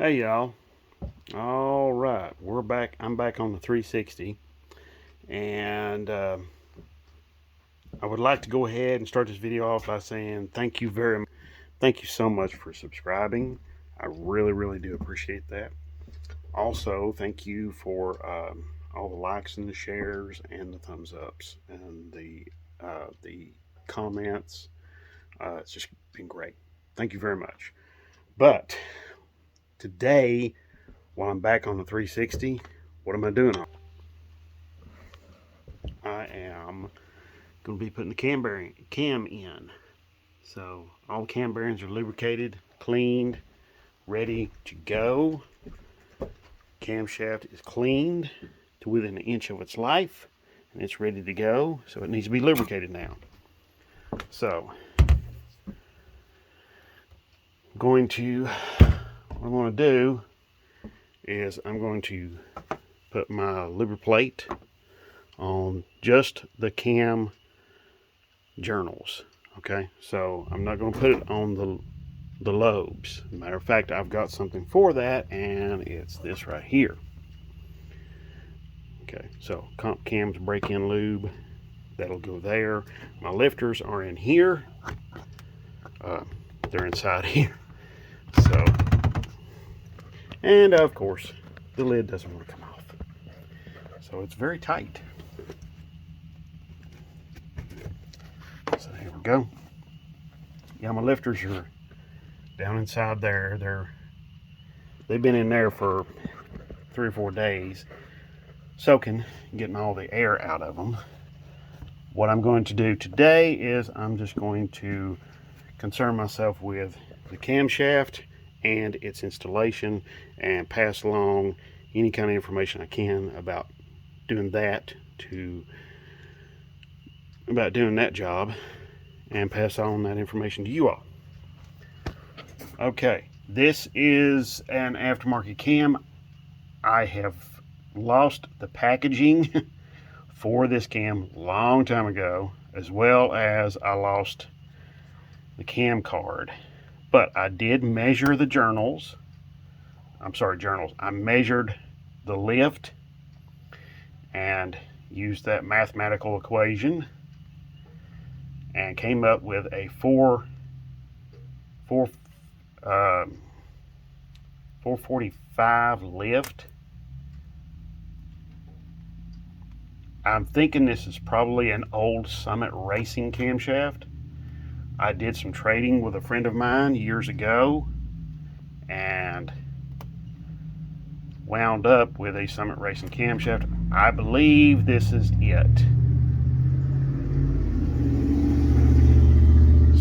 Hey y'all. All right, we're back. I'm back on the 360, and I would like to go ahead and start this video off by saying thank you so much for subscribing. I really do appreciate that. Also, thank you for all the likes and the shares and the thumbs ups and the comments. It's just been great. Thank you very much. But today, while I'm back on the 360, what am I doing? I am going to be putting the cam in. So all the cam bearings are lubricated, cleaned, ready to go. Camshaft is cleaned to within an inch of its life, and it's ready to go. So it needs to be lubricated now. So what I'm going to do is I'm going to put my lubricate on just the cam journals. Okay, so I'm not going to put it on the lobes. Matter of fact, I've got something for that, and it's this right here. Okay, so comp cams break-in lube, that'll go there. My lifters are in here. They're inside here. So, and of course, the lid doesn't want to come off. So it's very tight. So here we go. Yeah, my lifters are down inside there. They've been in there for 3 or 4 days, soaking, getting all the air out of them. What I'm going to do today is I'm just going to concern myself with the camshaft and its installation and pass along any kind of information I can about doing that job, and pass on that information to you all. Okay, this is an aftermarket cam. I have lost the packaging for this cam a long time ago, as well as I lost the cam card. But I did measure the journals. I measured the lift and used that mathematical equation and came up with a 445 lift. I'm thinking this is probably an old Summit Racing camshaft. I did some trading with a friend of mine years ago and wound up with a Summit Racing camshaft. I believe this is it.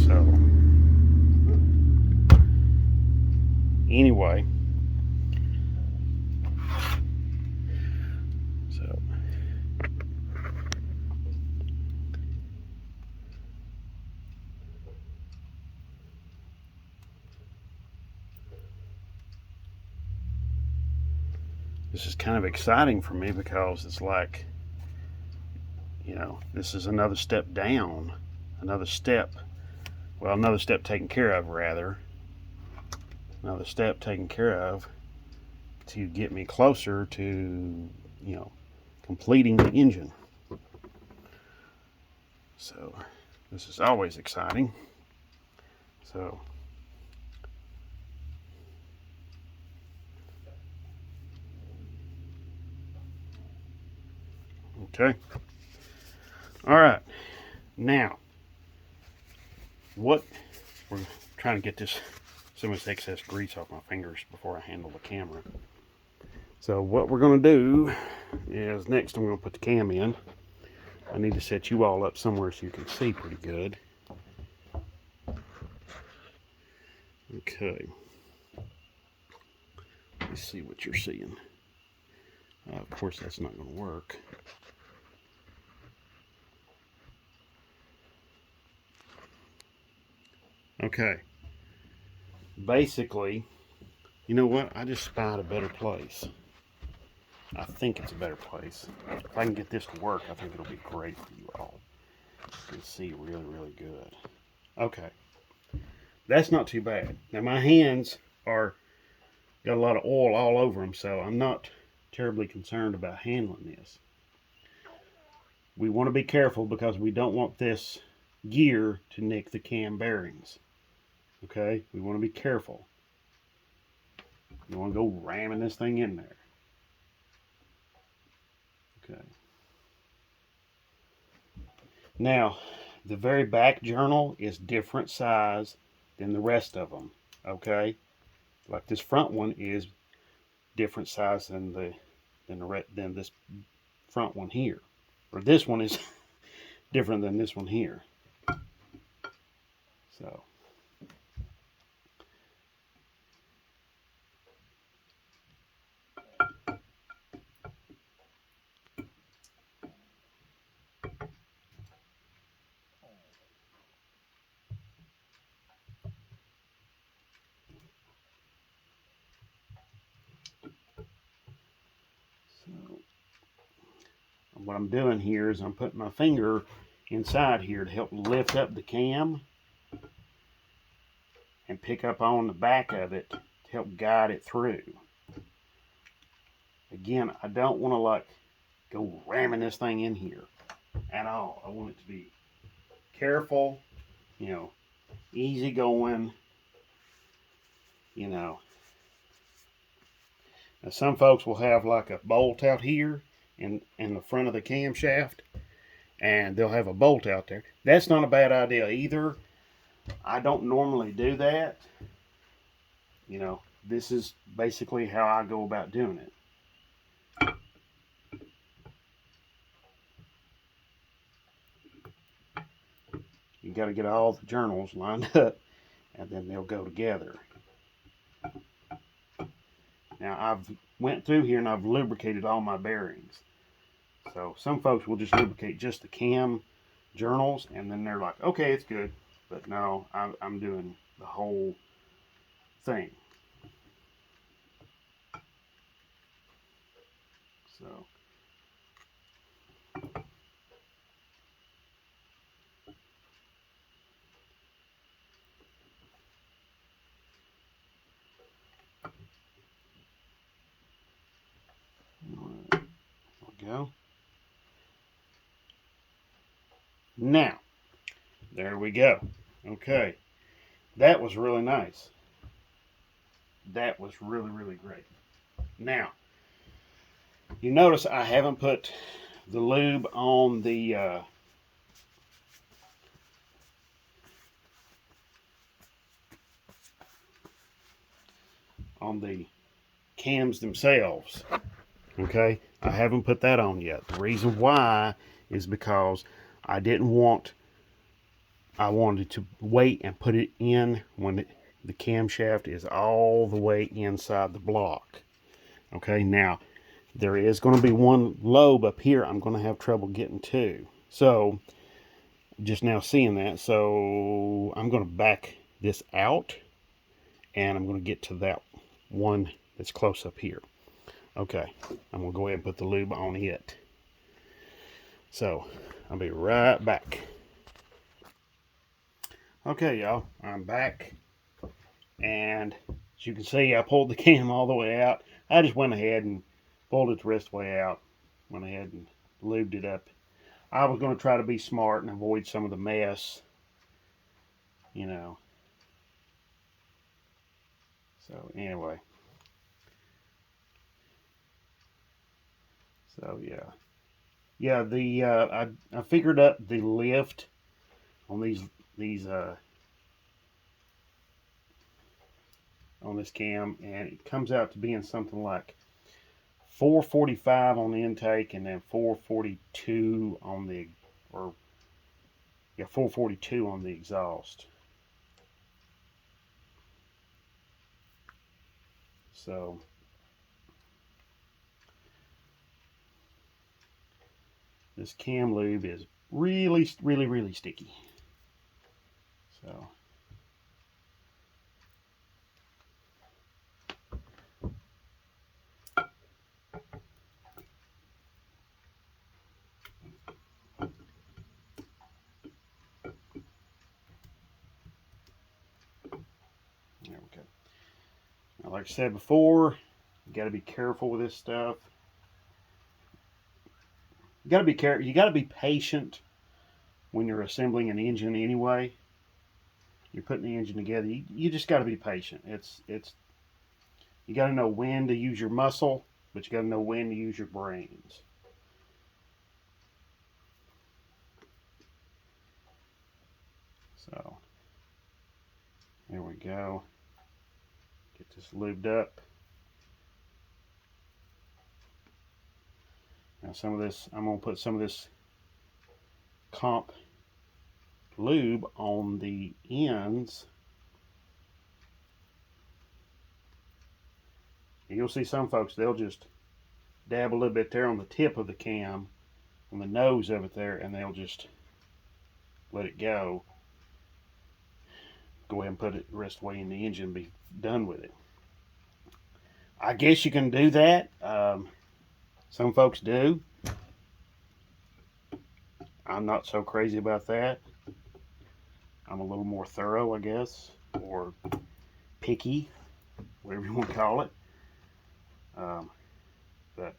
So, anyway, this is kind of exciting for me because it's like, this is another step down, another step taken care of, another step taken care of to get me closer to, completing the engine. So this is always exciting. So okay. All right. Now, we're trying to get some of this excess grease off my fingers before I handle the camera. So what we're going to do is next I'm going to put the cam in. I need to set you all up somewhere so you can see pretty good. Okay. Let's see what you're seeing. Of course, that's not going to work. Okay. Basically, you know what? I just spied a better place. I think it's a better place. If I can get this to work, I think it'll be great for you all. You can see really good. Okay. That's not too bad. Now my hands are got a lot of oil all over them, so I'm not terribly concerned about handling this. We want to be careful because we don't want this gear to nick the cam bearings. Okay, we want to be careful. You want to go ramming this thing in there. Okay. Now, the very back journal is different size than the rest of them. Okay, like this front one is different size than this front one here, or this one is different than this one here. So. So what I'm doing here is I'm putting my finger inside here to help lift up the cam and pick up on the back of it to help guide it through. Again, I don't want to like go ramming this thing in here at all. I want it to be careful, you know, easy going, you know. Now some folks will have like a bolt out here in the front of the camshaft, and they'll have a bolt out there. That's not a bad idea either. I don't normally do that. You know, this is basically how I go about doing it. You got to get all the journals lined up, and then they'll go together. Now I've went through here and I've lubricated all my bearings. So some folks will just lubricate just the cam journals, and then they're like, okay, it's good. But no, I'm doing the whole thing. So. There we go. Now, there we go. Okay. That was really nice. That was really, really great. Now, you notice I haven't put the lube on the cams themselves. Okay, I haven't put that on yet. The reason why is because I wanted to wait and put it in when the camshaft is all the way inside the block. Okay, now there is going to be one lobe up here I'm going to have trouble getting to. So, just now seeing that, so I'm going to back this out, and I'm going to get to that one that's close up here. Okay, I'm going to go ahead and put the lube on it. So, I'll be right back. Okay, y'all, I'm back. And as you can see, I pulled the cam all the way out. I just went ahead and pulled it the rest of the way out. Went ahead and lubed it up. I was going to try to be smart and avoid some of the mess, you know. So, anyway. So, yeah. Yeah, I figured up the lift on these on this cam, and it comes out to being something like 445 on the intake, and then 442 on the 442 on the exhaust. So this cam lube is really, really, really sticky. So. There we go. Now, like I said before, you got to be careful with this stuff. You got to be careful. You got to be patient when you're assembling an engine anyway. You're putting the engine together. You just got to be patient. It's you got to know when to use your muscle, but you got to know when to use your brains. So there we go. Get this lubed up. Now some of this, I'm going to put some of this comp lube on the ends. And you'll see some folks, they'll just dab a little bit there on the tip of the cam, on the nose of it there, and they'll just let it go. Go ahead and put it the rest of the way in the engine and be done with it. I guess you can do that. Some folks do. I'm not so crazy about that. I'm a little more thorough, I guess, or picky, whatever you want to call it. But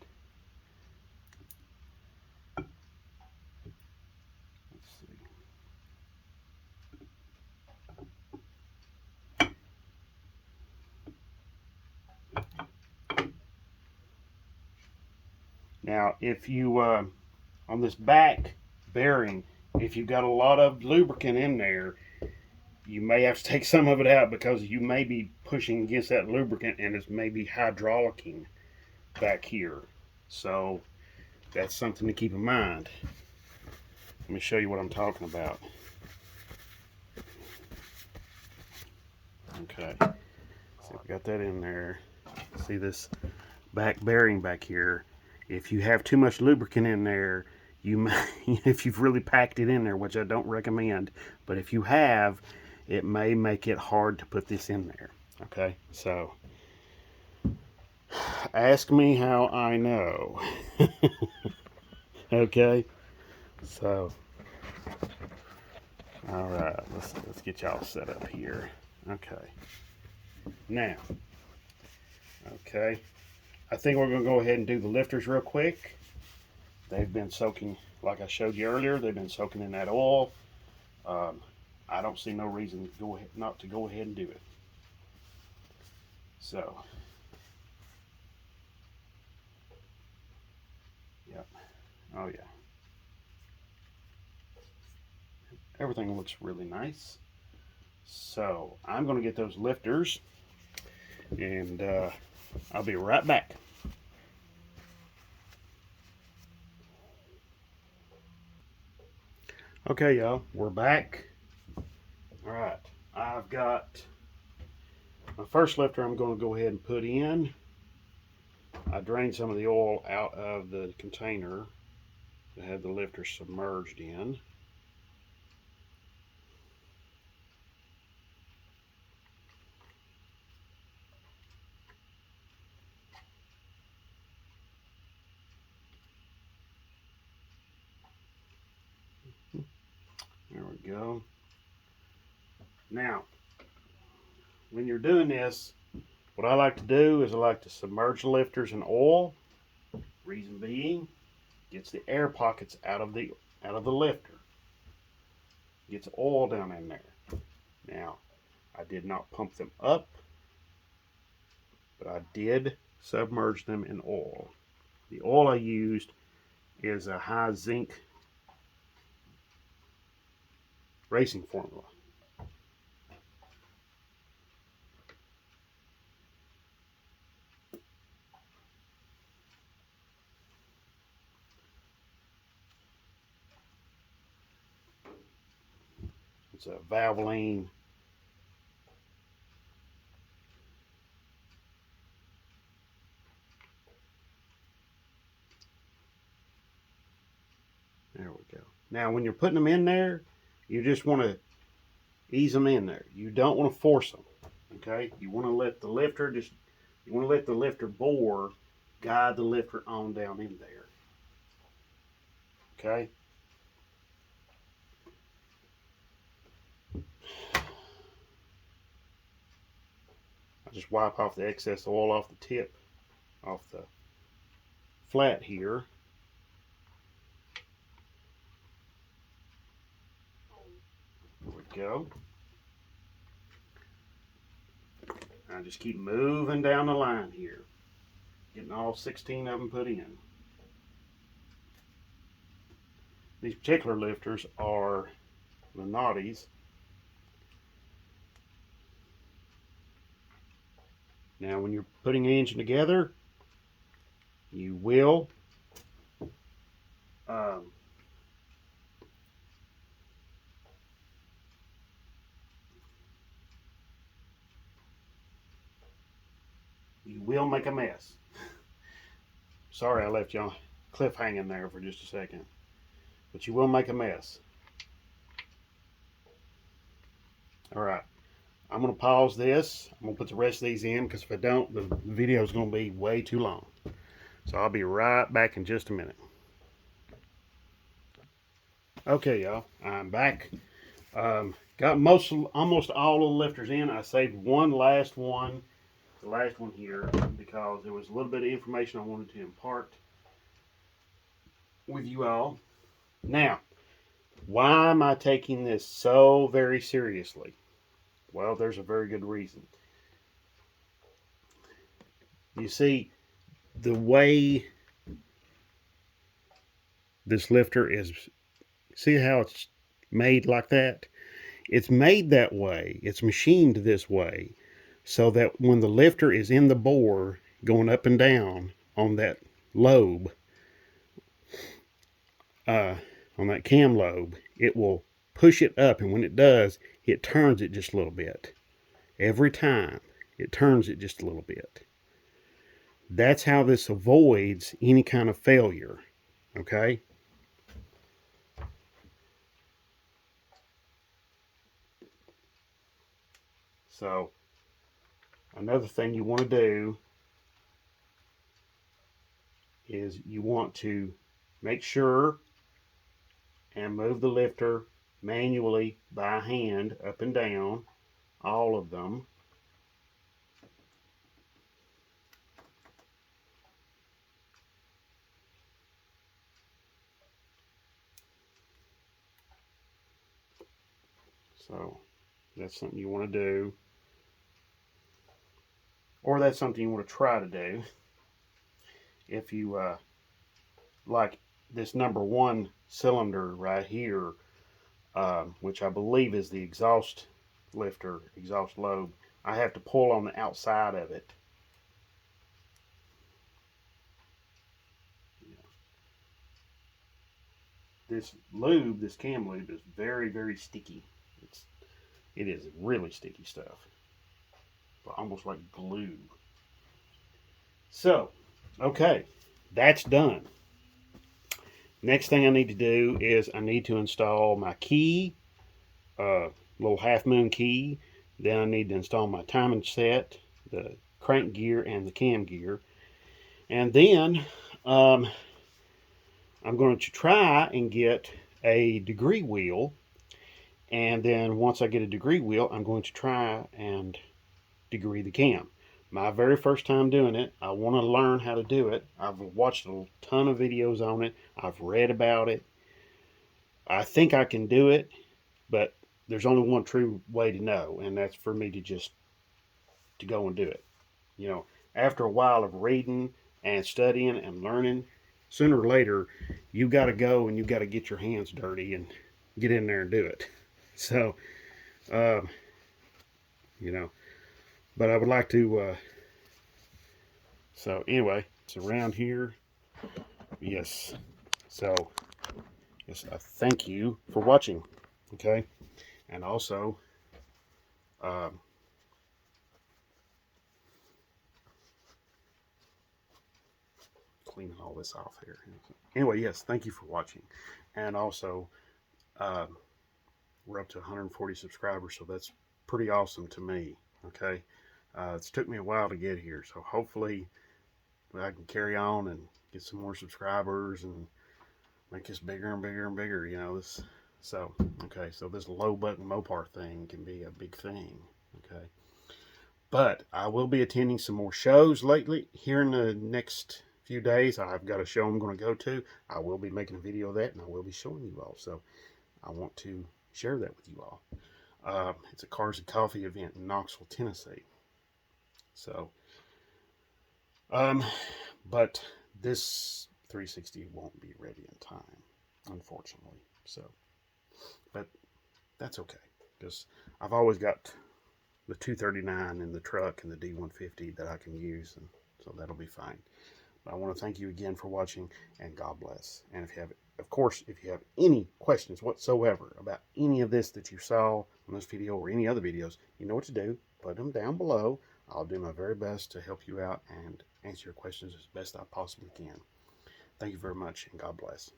let's see. Now, if you on this back bearing, if you've got a lot of lubricant in there, you may have to take some of it out because you may be pushing against that lubricant and it's maybe hydraulicking back here. So that's something to keep in mind. Let me show you what I'm talking about. Okay, so we got that in there. See this back bearing back here. If you have too much lubricant in there, you may, if you've really packed it in there, which I don't recommend, but if you have, it may make it hard to put this in there. Okay, so ask me how I know. Okay, so all right, let's get y'all set up here. Okay, now, okay, I think we're gonna go ahead and do the lifters real quick. They've been soaking, like I showed you earlier, they've been soaking in that oil. I don't see no reason to go ahead, not to go ahead and do it. So, yep, oh yeah. Everything looks really nice. So, I'm gonna get those lifters and I'll be right back. Okay, y'all, we're back. All right, I've got my first lifter I'm going to go ahead and put in. I drained some of the oil out of the container that had the lifter submerged in. There we go. Now, when you're doing this, what I like to do is I like to submerge the lifters in oil. Reason being, gets the air pockets out of the lifter. Gets oil down in there. Now, I did not pump them up, but I did submerge them in oil. The oil I used is a high zinc racing formula. It's a Valvoline. There we go. Now, when you're putting them in there, you just want to ease them in there. You don't want to force them. Okay? You want to let the lifter bore guide the lifter on down in there. Okay? I just wipe off the excess oil off the tip, off the flat here. There we go. I just keep moving down the line here, getting all 16 of them put in. These particular lifters are the Naughties. Now when you're putting an engine together, you will make a mess. Sorry I left you on cliff hanging there for just a second. But you will make a mess. Alright, I'm going to pause this. I'm going to put the rest of these in because if I don't, the video is going to be way too long. So I'll be right back in just a minute. Okay, y'all, I'm back. Got almost all of the lifters in. I saved one last one, the last one here, because there was a little bit of information I wanted to impart with you all. Now, why am I taking this so very seriously? Well, there's a very good reason. You see, the way this lifter is, see how it's made like that? It's made that way. It's machined this way so that when the lifter is in the bore going up and down on that lobe, on that cam lobe, it will push it up, and when it does, it turns it just a little bit. Every time, it turns it just a little bit. That's how this avoids any kind of failure, okay? So, another thing you want to do is you want to make sure and move the lifter manually by hand up and down, all of them. So that's something you want to do, or that's something you want to try to do. If you like this number one cylinder right here, which I believe is the exhaust lifter, exhaust lobe, I have to pull on the outside of it. This lube, this cam lube, is very, very sticky. It is really sticky stuff, almost like glue. So, okay, that's done. Next thing I need to do is I need to install my key, little half moon key. Then I need to install my timing set, the crank gear, and the cam gear. And then I'm going to try and get a degree wheel. And then once I get a degree wheel, I'm going to try and degree the cam. My very first time doing it, I want to learn how to do it. I've watched a ton of videos on it. I've read about it. I think I can do it, but there's only one true way to know, and that's for me to go and do it. You know, after a while of reading and studying and learning, sooner or later, you got to go and you got to get your hands dirty and get in there and do it. So, you know, but I would like to, so anyway, it's around here. Yes. So, yes, thank you for watching. Okay. And also, cleaning all this off here. Anyway, yes, thank you for watching. And also, we're up to 140 subscribers, so that's pretty awesome to me. Okay. It's took me a while to get here, so hopefully I can carry on and get some more subscribers and make this bigger and bigger and bigger, you know. Okay, so this low button Mopar thing can be a big thing. Okay. But I will be attending some more shows lately. Here in the next few days, I've got a show I'm going to go to. I will be making a video of that, and I will be showing you all. So I want to share that with you all. It's a Cars and Coffee event in Knoxville, Tennessee. So, um, but this 360 won't be ready in time, unfortunately. So, but that's okay, because I've always got the 239 in the truck and the D150 that I can use, and so that'll be fine. But I want to thank you again for watching, and God bless. And if you have, of course, if you have any questions whatsoever about any of this that you saw on this video or any other videos, you know what to do. Put them down below. I'll do my very best to help you out and answer your questions as best I possibly can. Thank you very much, and God bless.